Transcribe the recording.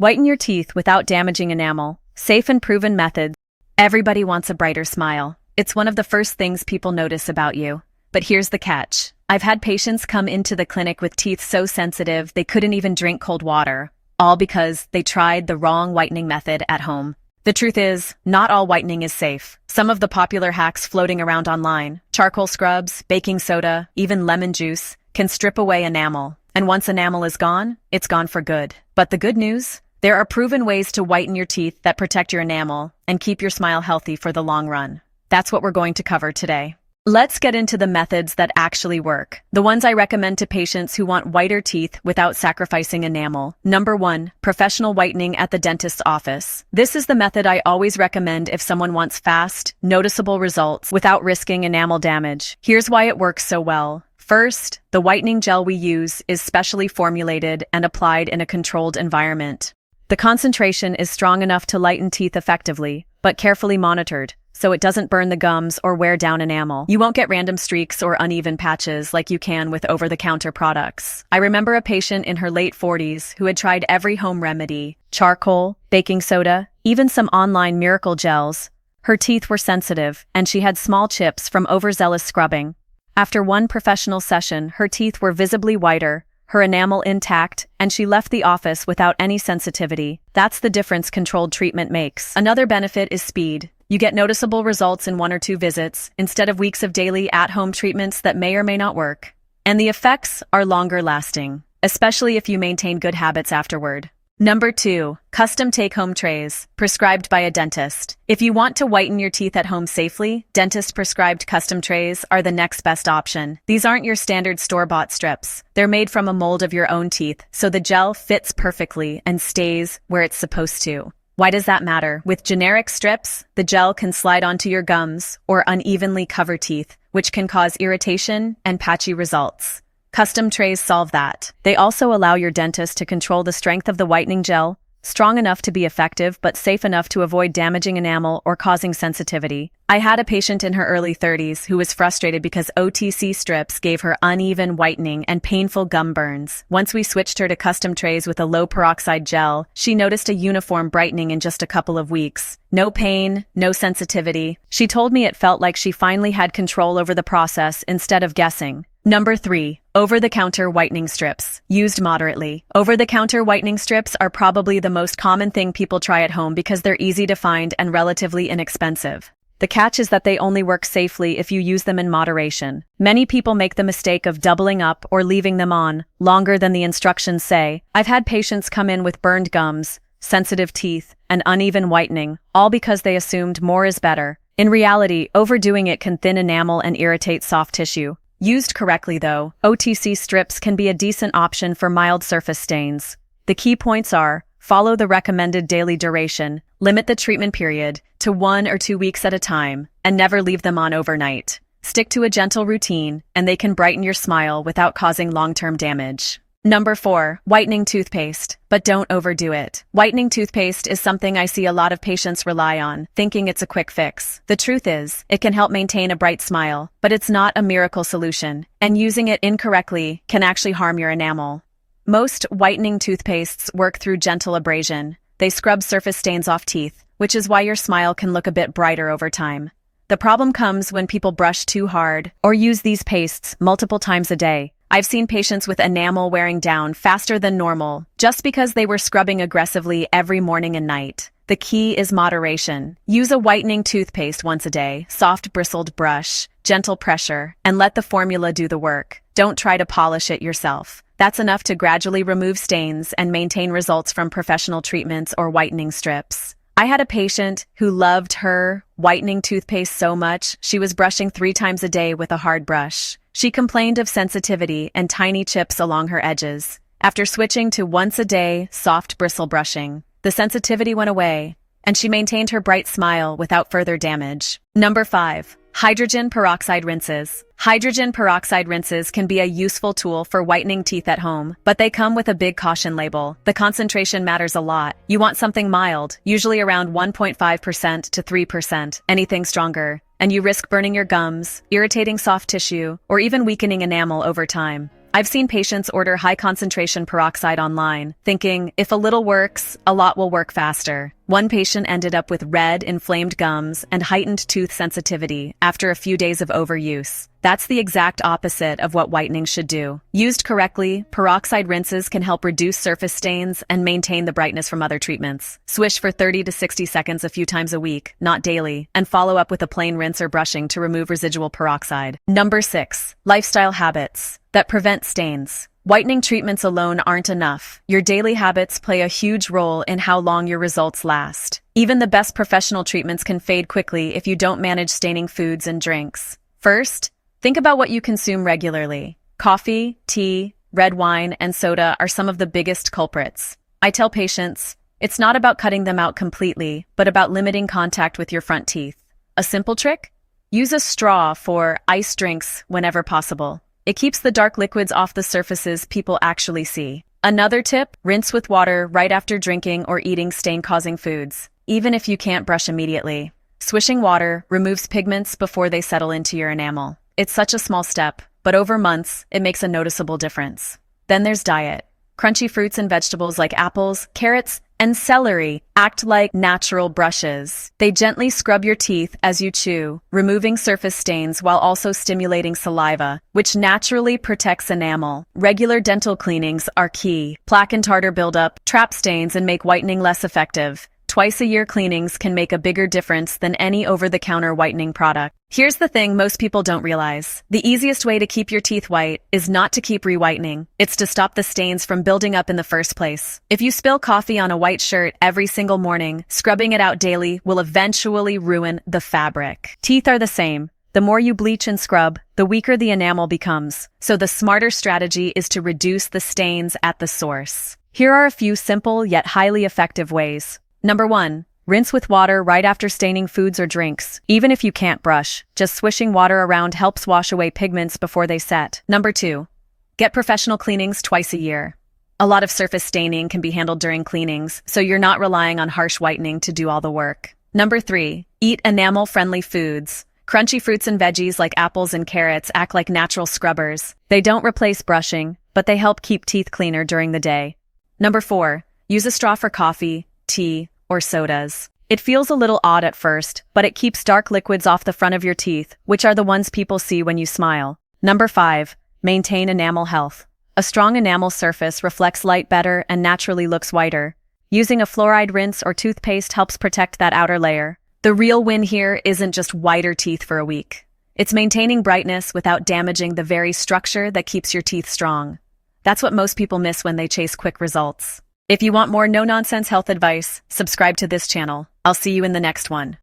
Whiten your teeth without damaging enamel. Safe and proven methods. Everybody wants a brighter smile. It's one of the first things people notice about you. But here's the catch. I've had patients come into the clinic with teeth so sensitive they couldn't even drink cold water, all because they tried the wrong whitening method at home. The truth is, not all whitening is safe. Some of the popular hacks floating around online, charcoal scrubs, baking soda, even lemon juice, can strip away enamel. And once enamel is gone, it's gone for good. But the good news? There are proven ways to whiten your teeth that protect your enamel and keep your smile healthy for the long run. That's what we're going to cover today. Let's get into the methods that actually work. The ones I recommend to patients who want whiter teeth without sacrificing enamel. Number 1, professional whitening at the dentist's office. This is the method I always recommend if someone wants fast, noticeable results without risking enamel damage. Here's why it works so well. First, the whitening gel we use is specially formulated and applied in a controlled environment. The concentration is strong enough to lighten teeth effectively, but carefully monitored, so it doesn't burn the gums or wear down enamel. You won't get random streaks or uneven patches like you can with over-the-counter products. I remember a patient in her late 40s who had tried every home remedy, charcoal, baking soda, even some online miracle gels. Her teeth were sensitive, and she had small chips from overzealous scrubbing. After one professional session, her teeth were visibly whiter, her enamel intact, and she left the office without any sensitivity. That's the difference controlled treatment makes. Another benefit is speed. You get noticeable results in 1 or 2 visits, instead of weeks of daily at-home treatments that may or may not work. And the effects are longer lasting, especially if you maintain good habits afterward. Number 2, custom take-home trays, prescribed by a dentist. If you want to whiten your teeth at home safely, dentist-prescribed custom trays are the next best option. These aren't your standard store-bought strips. They're made from a mold of your own teeth, so the gel fits perfectly and stays where it's supposed to. Why does that matter? With generic strips, the gel can slide onto your gums or unevenly cover teeth, which can cause irritation and patchy results. Custom trays solve that. They also allow your dentist to control the strength of the whitening gel, strong enough to be effective but safe enough to avoid damaging enamel or causing sensitivity. I had a patient in her early 30s who was frustrated because OTC strips gave her uneven whitening and painful gum burns. Once we switched her to custom trays with a low peroxide gel, she noticed a uniform brightening in just a couple of weeks. No pain, no sensitivity. She told me it felt like she finally had control over the process instead of guessing. Number 3, over-the-counter whitening strips, used moderately. Over-the-counter whitening strips are probably the most common thing people try at home because they're easy to find and relatively inexpensive. The catch is that they only work safely if you use them in moderation. Many people make the mistake of doubling up or leaving them on longer than the instructions say. I've had patients come in with burned gums, sensitive teeth, and uneven whitening, all because they assumed more is better. In reality, overdoing it can thin enamel and irritate soft tissue. Used correctly, though, OTC strips can be a decent option for mild surface stains. The key points are: follow the recommended daily duration, limit the treatment period to 1 or 2 weeks at a time, and never leave them on overnight. Stick to a gentle routine, and they can brighten your smile without causing long-term damage. Number 4, whitening toothpaste. But don't overdo it. Whitening toothpaste is something I see a lot of patients rely on, thinking it's a quick fix. The truth is, it can help maintain a bright smile, but it's not a miracle solution, and using it incorrectly can actually harm your enamel. Most whitening toothpastes work through gentle abrasion. They scrub surface stains off teeth, which is why your smile can look a bit brighter over time. The problem comes when people brush too hard or use these pastes multiple times a day. I've seen patients with enamel wearing down faster than normal just because they were scrubbing aggressively every morning and night. The key is moderation. Use a whitening toothpaste once a day, soft bristled brush, gentle pressure, and let the formula do the work. Don't try to polish it yourself. That's enough to gradually remove stains and maintain results from professional treatments or whitening strips. I had a patient who loved her whitening toothpaste so much she was brushing 3 times a day with a hard brush. She complained of sensitivity and tiny chips along her edges. After switching to once a day soft bristle brushing, the sensitivity went away, and she maintained her bright smile without further damage. Number 5, hydrogen peroxide rinses. Hydrogen peroxide rinses can be a useful tool for whitening teeth at home, but they come with a big caution label. The concentration matters a lot. You want something mild, usually around 1.5% to 3%, anything stronger, and you risk burning your gums, irritating soft tissue, or even weakening enamel over time. I've seen patients order high-concentration peroxide online, thinking, if a little works, a lot will work faster. One patient ended up with red, inflamed gums and heightened tooth sensitivity after a few days of overuse. That's the exact opposite of what whitening should do. Used correctly, peroxide rinses can help reduce surface stains and maintain the brightness from other treatments. Swish for 30 to 60 seconds a few times a week, not daily, and follow up with a plain rinse or brushing to remove residual peroxide. Number 6. Lifestyle habits that prevent stains. Whitening treatments alone aren't enough. Your daily habits play a huge role in how long your results last. Even the best professional treatments can fade quickly if you don't manage staining foods and drinks. First, think about what you consume regularly. Coffee, tea, red wine, and soda are some of the biggest culprits. I tell patients, it's not about cutting them out completely, but about limiting contact with your front teeth. A simple trick? Use a straw for iced drinks whenever possible. It keeps the dark liquids off the surfaces people actually see. Another tip, rinse with water right after drinking or eating stain-causing foods, even if you can't brush immediately. Swishing water removes pigments before they settle into your enamel. It's such a small step, but over months, it makes a noticeable difference. Then there's diet. Crunchy fruits and vegetables like apples, carrots, and celery act like natural brushes. They gently scrub your teeth as you chew, removing surface stains while also stimulating saliva, which naturally protects enamel. Regular dental cleanings are key. Plaque and tartar buildup, trap stains, and make whitening less effective. Twice-a-year cleanings can make a bigger difference than any over-the-counter whitening product. Here's the thing most people don't realize. The easiest way to keep your teeth white is not to keep re-whitening. It's to stop the stains from building up in the first place. If you spill coffee on a white shirt every single morning, scrubbing it out daily will eventually ruin the fabric. Teeth are the same. The more you bleach and scrub, the weaker the enamel becomes. So the smarter strategy is to reduce the stains at the source. Here are a few simple yet highly effective ways. Number 1. Rinse with water right after staining foods or drinks. Even if you can't brush, just swishing water around helps wash away pigments before they set. Number 2. Get professional cleanings twice a year. A lot of surface staining can be handled during cleanings, so you're not relying on harsh whitening to do all the work. Number 3. Eat enamel-friendly foods. Crunchy fruits and veggies like apples and carrots act like natural scrubbers. They don't replace brushing, but they help keep teeth cleaner during the day. Number 4. Use a straw for coffee, tea, or sodas. It feels a little odd at first, but it keeps dark liquids off the front of your teeth, which are the ones people see when you smile. Number 5. Maintain enamel health. A strong enamel surface reflects light better and naturally looks whiter. Using a fluoride rinse or toothpaste helps protect that outer layer. The real win here isn't just whiter teeth for a week. It's maintaining brightness without damaging the very structure that keeps your teeth strong. That's what most people miss when they chase quick results. If you want more no-nonsense health advice, subscribe to this channel. I'll see you in the next one.